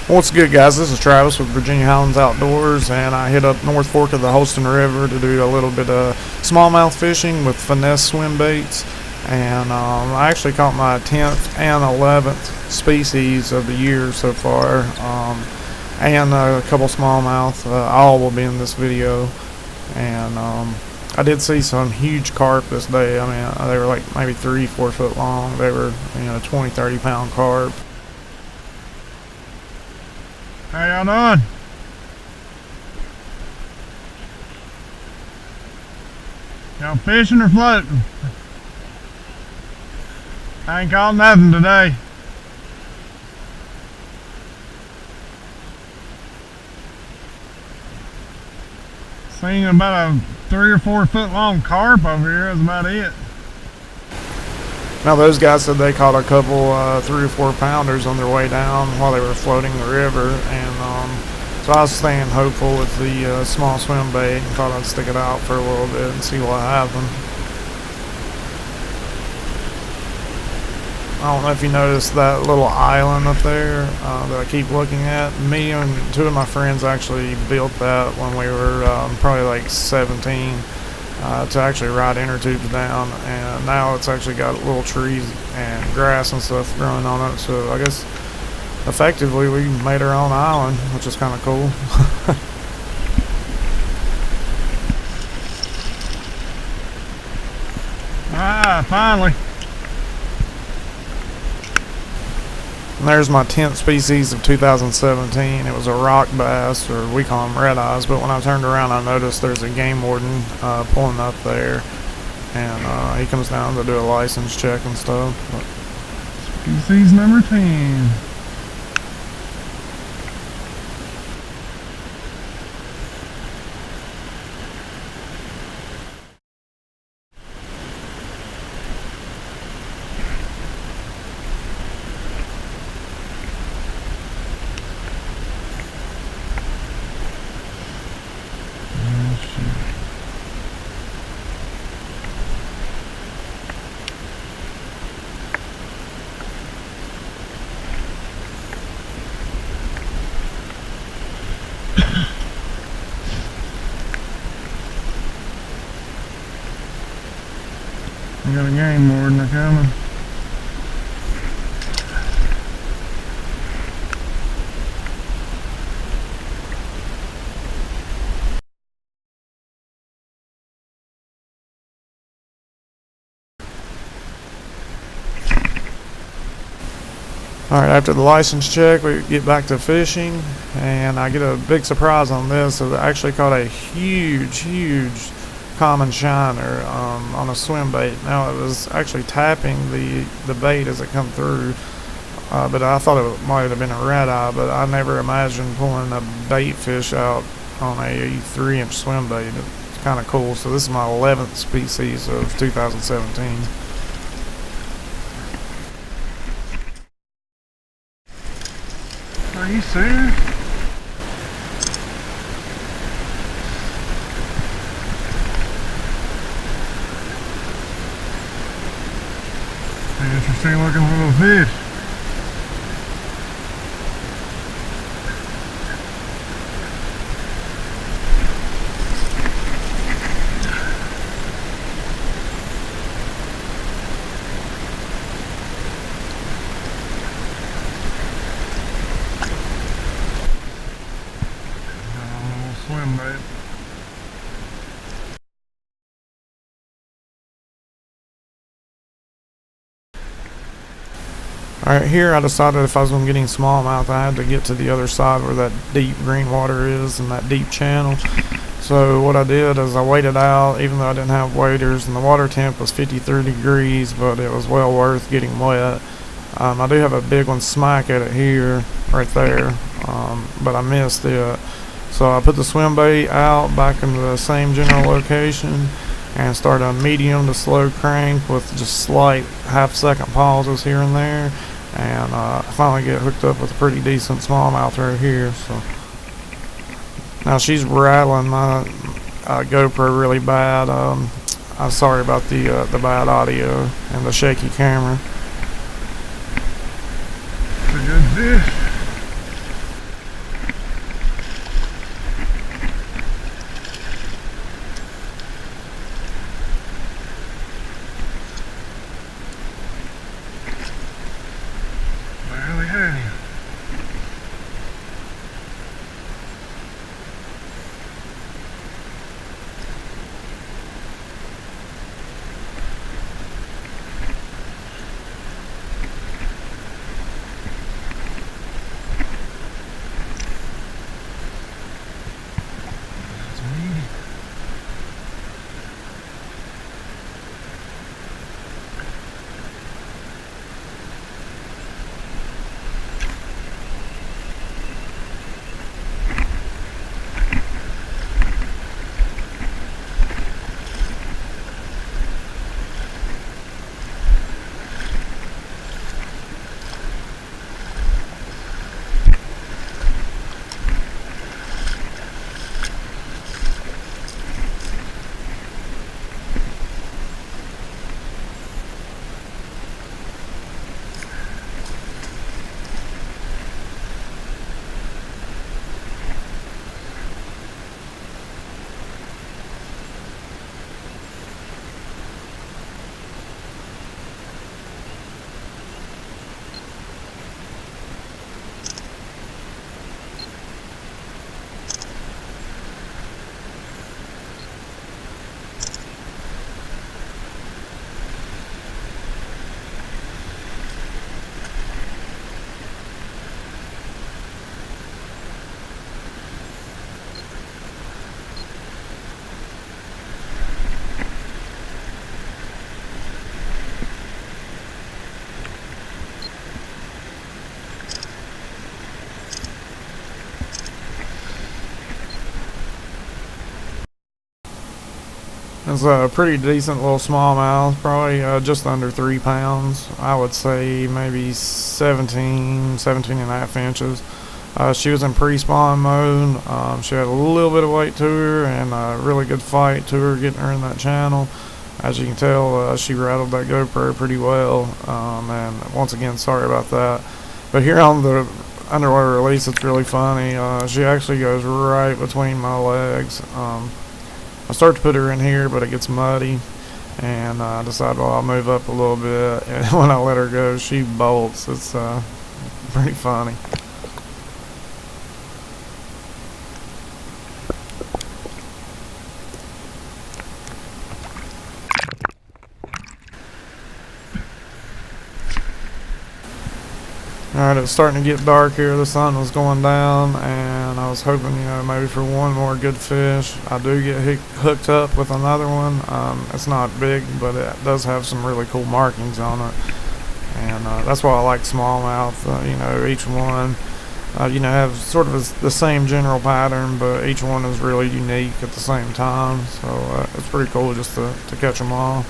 What's good, guys? This is Travis with Virginia Highlands Outdoors, and I hit up North Fork of the Holston River to do a little bit of smallmouth fishing with Finesse Swimbaits. And I actually caught my 10th and 11th species of the year so far, and a couple smallmouth. All will be in this video. And I did see some huge carp this day. I mean, they were like maybe 3-4 foot long. They were, 20-30 pound carp. How y'all doing? Y'all fishing or floating? I ain't caught nothing today. Seen about a 3 or 4 foot long carp over here. That's about it. Now those guys said they caught a couple 3 or 4 pounders on their way down while they were floating the river, and so I was staying hopeful with the small swim bait and thought I'd stick it out for a little bit and see what happened. I don't know if you noticed that little island up there that I keep looking at. Me and 2 of my friends actually built that when we were probably like 17. To actually ride inner tubes down, and now it's actually got little trees and grass and stuff growing on it, so I guess effectively we made our own island, which is kind of cool. Finally. And there's my 10th species of 2017. It was a rock bass, or we call them red eyes, but when I turned around I noticed there's a game warden pulling up there, and he comes down to do a license check and stuff. Species number 10. I got a game warden coming. Alright, after the license check we get back to fishing, and I get a big surprise on this. So I actually caught a huge common shiner on a swim bait. Now it was actually tapping the bait as it come through, but I thought it might have been a red eye, but I never imagined pulling a bait fish out on a 3-inch swim bait. It's kind of cool. So this is my 11th species of 2017. Are you serious? Interesting looking little fish. Swim bait. Alright, here I decided if I was going to get any smallmouth, I had to get to the other side where that deep green water is and that deep channel. So what I did is I waited out, even though I didn't have waders, and the water temp was 53 degrees, but it was well worth getting wet. I do have a big one smack at it here, right there, but I missed it. So I put the swim bait out back into the same general location and started a medium to slow crank with just slight half-second pauses here and there, and I finally get hooked up with a pretty decent smallmouth right here. So now she's rattling my GoPro really bad. I'm sorry about the bad audio and the shaky camera. It's a good fish. It's a pretty decent little smallmouth, probably just under 3 pounds. I would say maybe 17 and a half inches. She was in pre-spawn mode. She had a little bit of weight to her and a really good fight to her, getting her in that channel. As you can tell, she rattled that GoPro pretty well. And once again, sorry about that. But here on the underwater release, it's really funny. She actually goes right between my legs. I start to put her in here, but it gets muddy, and I decide, well, I'll move up a little bit, and when I let her go, she bolts. It's pretty funny. Alright, it's starting to get dark here. The sun was going down, and I was hoping, maybe for one more good fish. I do get hooked up with another one. It's not big, but it does have some really cool markings on it. And that's why I like smallmouth. Each one, have sort of the same general pattern, but each one is really unique at the same time. So it's pretty cool just to catch them all.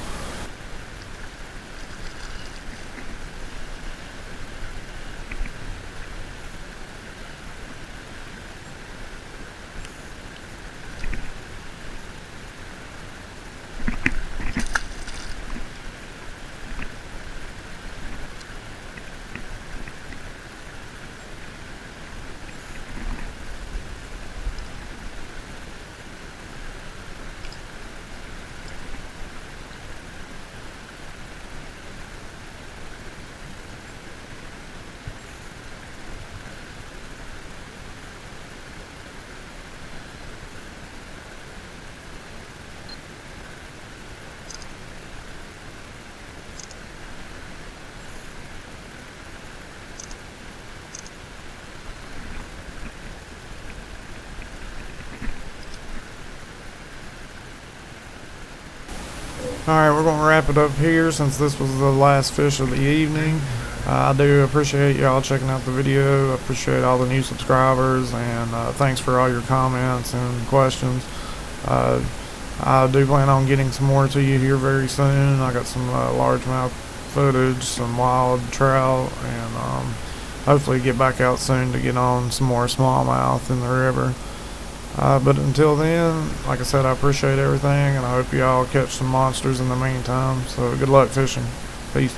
Alright, we're going to wrap it up here since this was the last fish of the evening. I do appreciate y'all checking out the video. I appreciate all the new subscribers, and thanks for all your comments and questions. I do plan on getting some more to you here very soon. I got some largemouth footage, some wild trout, and hopefully get back out soon to get on some more smallmouth in the river. But until then, like I said, I appreciate everything, and I hope y'all catch some monsters in the meantime. So good luck fishing. Peace.